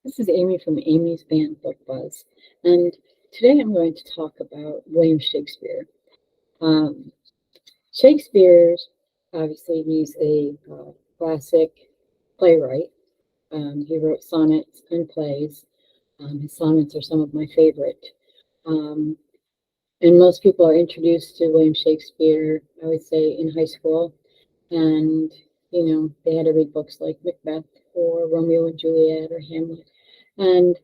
This is Amy from Amy's Band Book Buzz, and today I'm going to talk about William Shakespeare. Um, Shakespeare, obviously, he's a classic playwright. He wrote sonnets and plays. His sonnets are some of my favorite. Um, and most people are introduced to William Shakespeare, I would say, in high school. And, they had to read books like Macbeth or Romeo and Juliet or Hamlet. And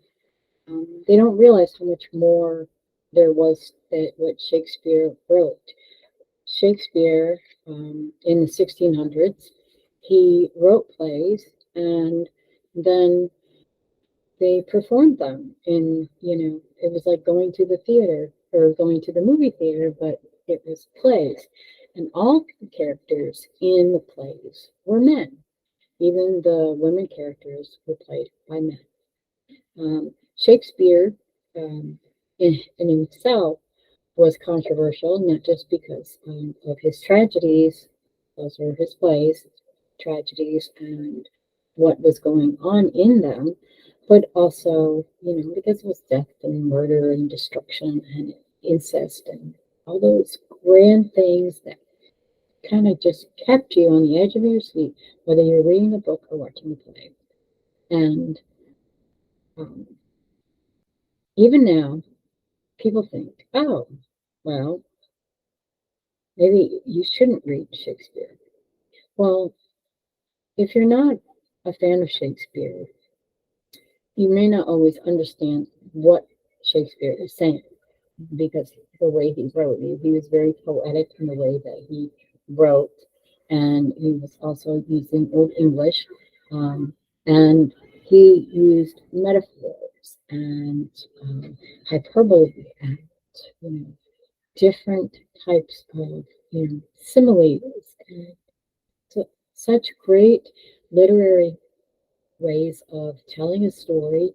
they don't realize how much more there was that what Shakespeare wrote. Shakespeare, in the 1600s, he wrote plays and then they performed them it was like going to the theater or going to the movie theater, but it was plays. And all the characters in the plays were men. Even the women characters were played by men. Shakespeare, um, in himself, was controversial, not just because of his tragedies, those were his plays, tragedies, and what was going on in them, but also, because it was death and murder and destruction and incest and all those grand things that kind of just kept you on the edge of your seat, whether you're reading a book or watching a play. And um, even now, people think, oh, well, maybe you shouldn't read Shakespeare. Well, if you're not a fan of Shakespeare, you may not always understand what Shakespeare is saying because the way he wrote, he was very poetic in the way that he wrote, and he was also using Old English, and he used metaphors and hyperbole and you know different types of similes and such great literary ways of telling a story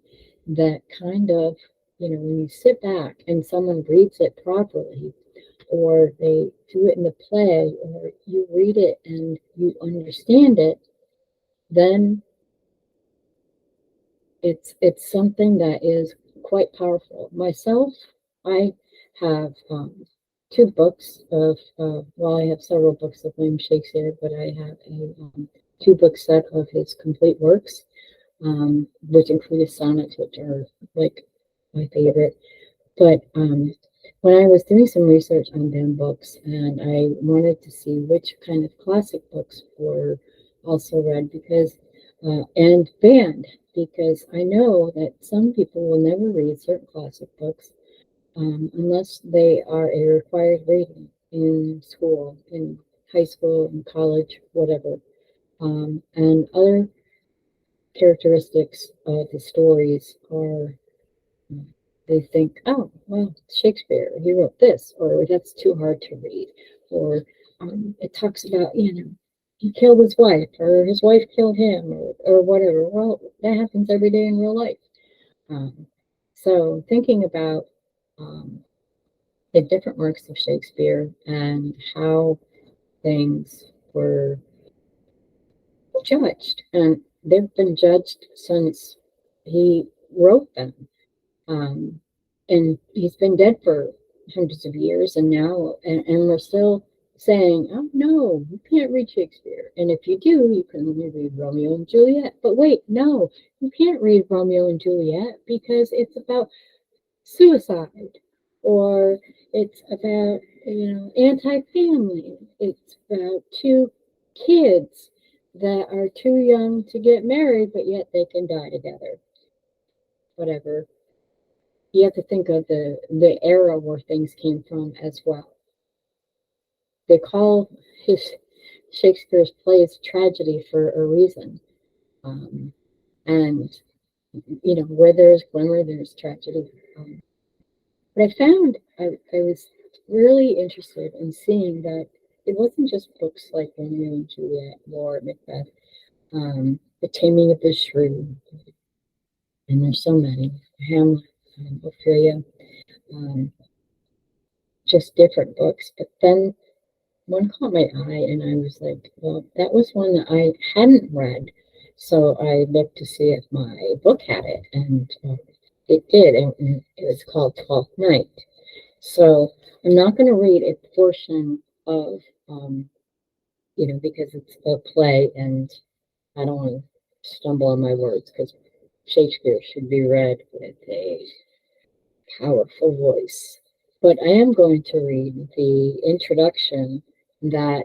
that kind of when you sit back and someone reads it properly or they do it in the play or you read it and you understand it, then it's something that is quite powerful. Myself, I have two books of well, I have several books of William Shakespeare, but I have a two book set of his complete works, which include his sonnets, which are like my favorite. But when I was doing some research on them books, and I wanted to see which kind of classic books were also read because and banned, because I know that some people will never read certain classic books unless they are a required reading in school, in high school, in college, whatever. And other characteristics of the stories are they think, oh, well, Shakespeare, he wrote this, or that's too hard to read, or it talks about, he killed his wife, or his wife killed him, or whatever. Well, that happens every day in real life. Um, so thinking about um, the different works of Shakespeare and how things were judged, and they've been judged since he wrote them. Um, and he's been dead for hundreds of years, and now, and we're still saying, oh no, you can't read Shakespeare. And if you do, you can only read Romeo and Juliet. But wait, no, you can't read Romeo and Juliet because it's about suicide or it's about, anti family. It's about two kids that are too young to get married, but yet they can die together. Whatever. You have to think of the era where things came from as well. They call his Shakespeare's plays tragedy for a reason, um, and where there's glimmer, there's tragedy. But I was really interested in seeing that it wasn't just books like Romeo and Juliet or Macbeth, The Taming of the Shrew, and there's so many, Hamlet, Ophelia, um, just different books. But then one caught my eye, and I was like, well, that was one that I hadn't read. So I looked to see if my book had it, and it did, and it was called Twelfth Night. So I'm not going to read a portion of, because it's a play, and I don't want to stumble on my words because Shakespeare should be read with a powerful voice. But I am going to read the introduction that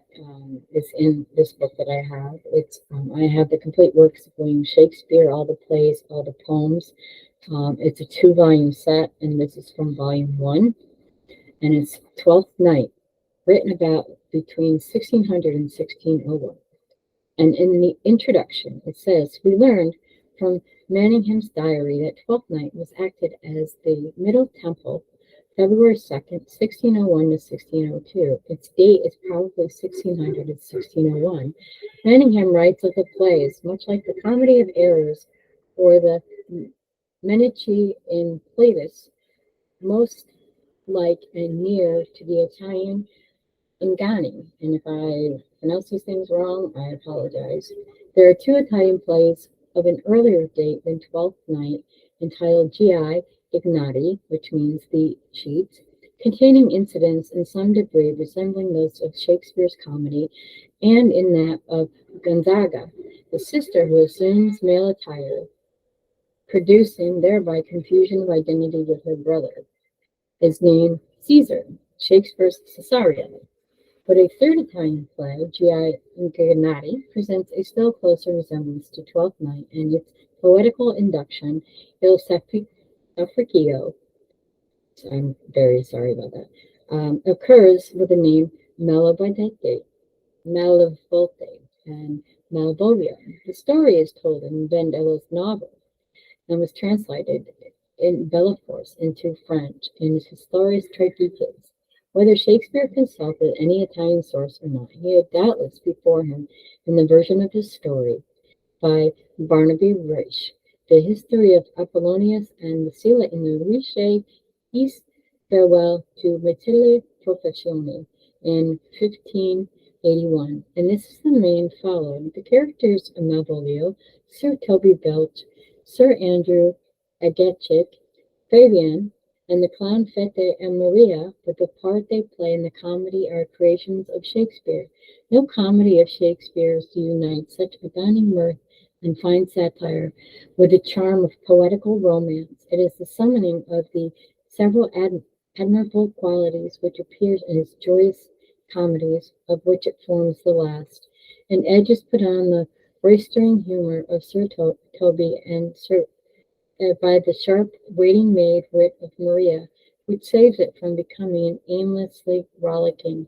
is in this book that I have. I have the complete works of William Shakespeare, all the plays, all the poems. It's a two-volume set, and this is from volume one, and it's Twelfth Night, written about between 1600 and 1601. And in the introduction, it says, we learned from Manningham's diary that Twelfth Night was acted as the Middle Temple, February 2nd, 1601 to 1602. Its date is probably 1600 to 1601. Manningham writes of the plays, much like the Comedy of Errors or the Medici in Platus, most like and near to the Italian Ingani, and if I pronounce these things wrong, I apologize. There are two Italian plays of an earlier date than Twelfth Night, entitled Gi Ignati, which means the cheats, containing incidents in some degree resembling those of Shakespeare's comedy, and in that of Gonzaga, the sister who assumes male attire, producing thereby confusion of identity with her brother. His name Caesar, Shakespeare's Cesario. But a third Italian play, Gi Gennati, presents a still closer resemblance to Twelfth Night, and its poetical induction, Il Sacrificio, I'm very sorry about that, occurs with the name Malevolte, Malevolte, and Malvolio. The story is told in Vendella's novel and was translated in Bellaforce into French in his Historias Traducidas. Whether Shakespeare consulted any Italian source or not, he had doubtless before him, in the version of his story by Barnaby Raish, the history of Apollonius and Lucilla in the Riche East Farewell to Matilde Professione in 1581, and this is the main following. The characters of Malvolio, Sir Toby Belch, Sir Andrew Agatchik, Fabian, and the clown Fete and Maria, with the part they play in the comedy, are creations of Shakespeare. No comedy of Shakespeare's unites such abounding mirth and fine satire with the charm of poetical romance. It is the summoning of the several admirable qualities which appears in his joyous comedies, of which it forms the last. An edge is put on the roistering humor of Sir Toby and by the sharp waiting maid wit of Maria, which saves it from becoming aimlessly rollicking.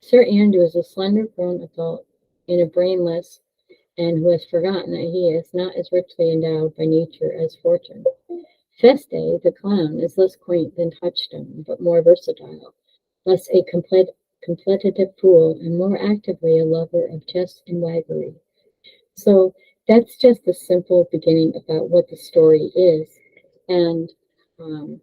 Sir Andrew is a slender grown adult in a brainless and who has forgotten that he is not as richly endowed by nature as fortune. Feste, the clown, is less quaint than Touchstone, but more versatile, less a competitive fool, and more actively a lover of jest and waggery. So that's just a simple beginning about what the story is. And, um,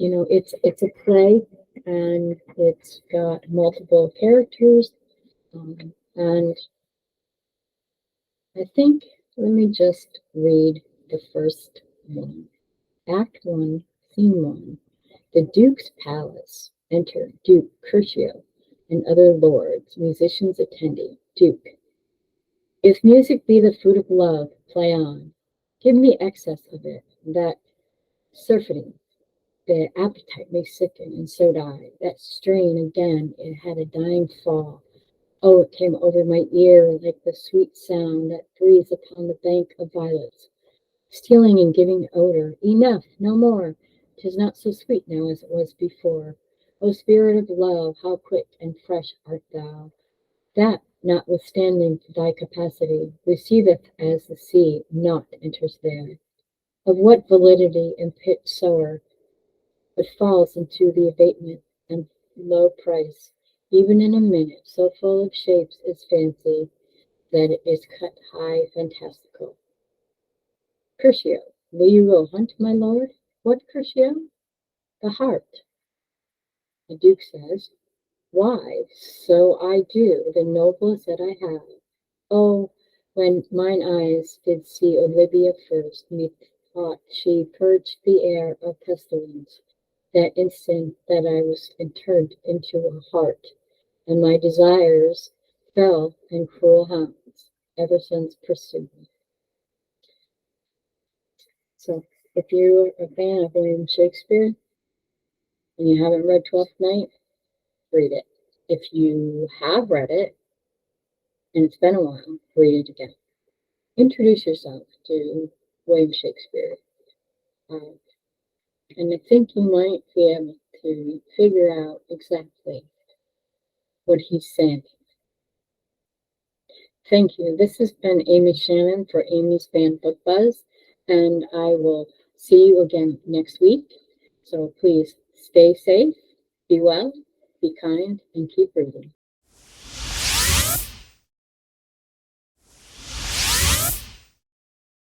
it's a play and it's got multiple characters. And I think, let me just read the first one. Act 1, Scene 1. The Duke's Palace. Enter Duke Curcio and other lords, musicians attending. Duke. If music be the fruit of love, play on. Give me excess of it, that surfeiting, the appetite may sicken, and so die. That strain again, it had a dying fall. Oh, it came over my ear like the sweet sound that breathes upon the bank of violets, stealing and giving odor. Enough, no more. 'Tis not so sweet now as it was before. O spirit of love, how quick and fresh art thou! That, notwithstanding thy capacity, receiveth as the sea, naught enters there. Of what validity and pit soe'er, but falls into the abatement and low price, even in a minute, so full of shapes is fancy, that it is cut high fantastical. Curtio, will you go hunt, my lord? What Curtio? The hart. The Duke says, why, so I do, the noblest that I have. Oh, when mine eyes did see Olivia first, methought she purged the air of pestilence. That instant that I was entered into a heart, and my desires fell in cruel hands, ever since pursued me. So, if you're a fan of William Shakespeare and you haven't read Twelfth Night, read it. If you have read it and it's been a while, read it again. Introduce yourself to William Shakespeare. Uh, and I think you might be able to figure out exactly what he's saying. Thank you. This has been Amy Shannon for Amy's Fan Book Buzz, and I will see you again next week. So please stay safe, be well, be kind, and keep reading.